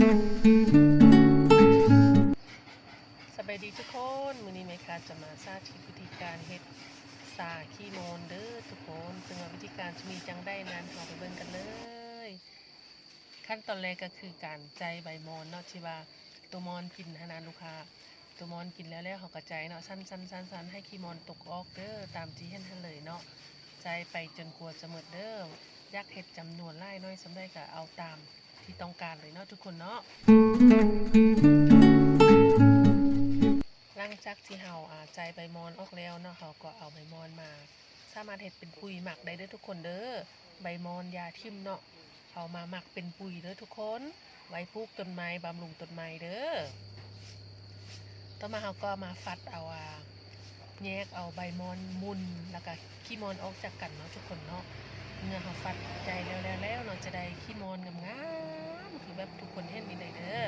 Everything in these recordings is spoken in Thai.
สบายดีทุกคนมื้อนี้แม่ค้าจะมาสาธิตวิธีการเฮ็ดสาขี้โมนเด้อทุกคนซึ่งว่าวิธีการจะมีจังได้นั้นเราไปเบิ่งกันเลยขั้นตอนแรกก็คือการใจใบมอนเนาะที่ว่าตัวมอนกินหนาลูกค้าตัวมอนกินแล้วเขาก็ใจเนาะสั้นให้ขี้มอนตกออกเด้อตามที่เห็นเลยเนาะใจไปจนกลัวจะหมดเด้ออยากเฮ็ดจำนวนหลายน้อยสำได้ก็เอาตามที่ต้องการเลยเนาะทุกคนเนาะหลังจากที่เฮาใจใบมอนออกแล้วเนาะเฮาก็เอาใบมอนมาสามารถเฮ็ดเป็นปุ๋ยหมักได้เด้อทุกคนเด้อใบมอนยาทิ่มเนาะเอามาหมักเป็นปุ๋ยเด้อทุกคนไว้ปลูกต้นไม้บำรุงต้นไม้เด้อต่อมาเฮาก็มาฟัดเอาแยกเอาใบมอนมุนแล้วก็ขี้มอนออกจากกันเนาะทุกคนเนาะเมื่อเฮาฟัดใจแล้วเนาะจะได้ขี้มอนงามๆคือแบบทุกคนเห็นนี่เลยเด้อ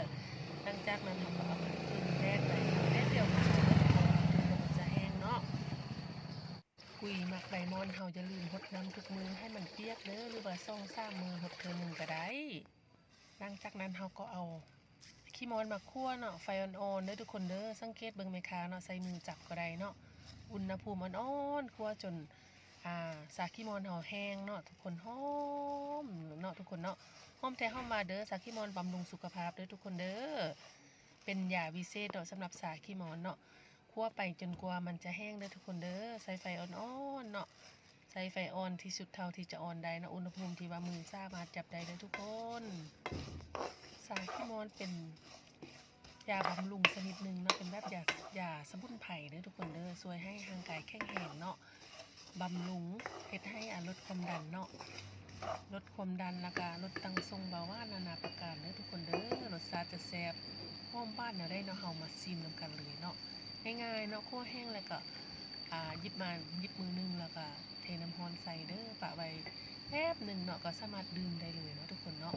หลังจากนั้นเฮาก็เอามาพึ่งแดดไปแดดเดียวมันจะแห้งเนาะปุ๋ยหมักใบมอนเฮาอย่าลืมรดน้ำทุกมือให้มันเปียกเด้อหรือว่า2-3มือรดเทื่อนึงก็ได้หลังจากนั้นเฮาก็เอาขี้มอนมาคั่วเนาะไฟอ่อนๆเด้อทุกคนเด้อสังเกตเบิ่งแม่ค้าเนาะใส่มือจับก็ได้เนาะอุณหภูมิอ่อนๆคั่วจนสาขี้มอนเฮาแห้งเนาะทุกคนหอมเนาะทุกคนเนาะหอมแท้หอมมาเด้อสาขี้มอนบำรุงสุขภาพเด้อทุกคนเด้อเป็นยาวิเศษเนาะสำหรับสาขี้มอนเนาะคั่วไปจนกว่ามันจะแห้งเด้อทุกคนเด้อใส่ไฟอ่อนๆเนาะใส่ไฟอ่อนที่สุดเท่าที่จะอ่อนได้นะอุณหภูมิที่ว่ามือสามารถจับได้เด้อทุกคนสาขี้มอนเป็นยาบำรุงชนิดหนึ่งเนาะเป็นแบบยาสมุนไพรเด้อทุกคนเด้อช่วยให้ร่างกายแข็งแรงเนาะบำรุงเฮ็ดให้ลดความดันเนาะลดความดันแล้วก็ลดตั้งทรงเบาหวานนานาประการเด้อทุกคนเด้อรสชาติจะแซ่บหอมบ้านได้เนาะเฮามาชิมนำกันเลยเนาะง่ายๆเนาะคั่วแห้งแล้วก็หยิบมือนึงแล้วก็เทน้ำร้อนใส่เด้อปะไว้แป๊บนึงเนาะก็สามารถดื่มได้เลยเนาะทุกคนเนาะ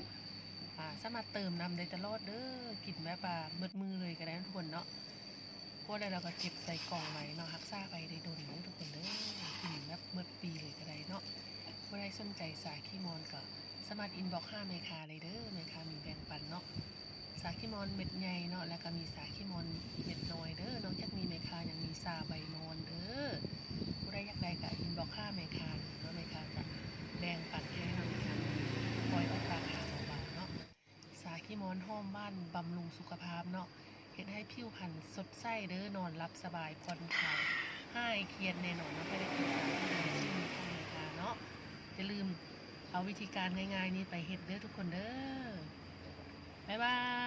สามารถเติมน้ำได้ตลอดเด้อกินแบบหมดมือเลยก็ได้ทุกคนเนาะพวกได้เราก็เก็บใส่กล่องไว้เนาะรักษาไปได้โดนเด้อทุกคนเด้อกินแบบหมดปีเลยก็ได้เนาะพวกได้สนใจสาขี้มอนก็สามารถอินบ็อกซ์5เมคาเลยเด้อเมคามีแบ่งปันเนาะสาขี้มอนเม็ดใหญ่เนาะแล้วก็มีสาขี้มอนเม็ดน้อยเด้อนอกจากมีเมคายังมีสาใบมอนเด้อผู้ใดอยากได้ก็อินบ็อกซ์5เมคาเนาะเมคาจะแบ่งปันให้เนาะเมคาปล่อยออกราคาเบาๆเนาะสาขี้มอนหอมบ้านบำรุงสุขภาพเนาะเฮ็ดให้ผิวพรรณสดใสเด้อนอนหลับสบายผ่อนคลายหายเครียดแน่นอนเนาะไม่ได้กินสารที่มีชื่อมีของเมคาเนาะอย่าลืมเอาวิธีการง่ายๆนี้ไปเฮ็ดเด้อทุกคนเด้อบ๊ายบาย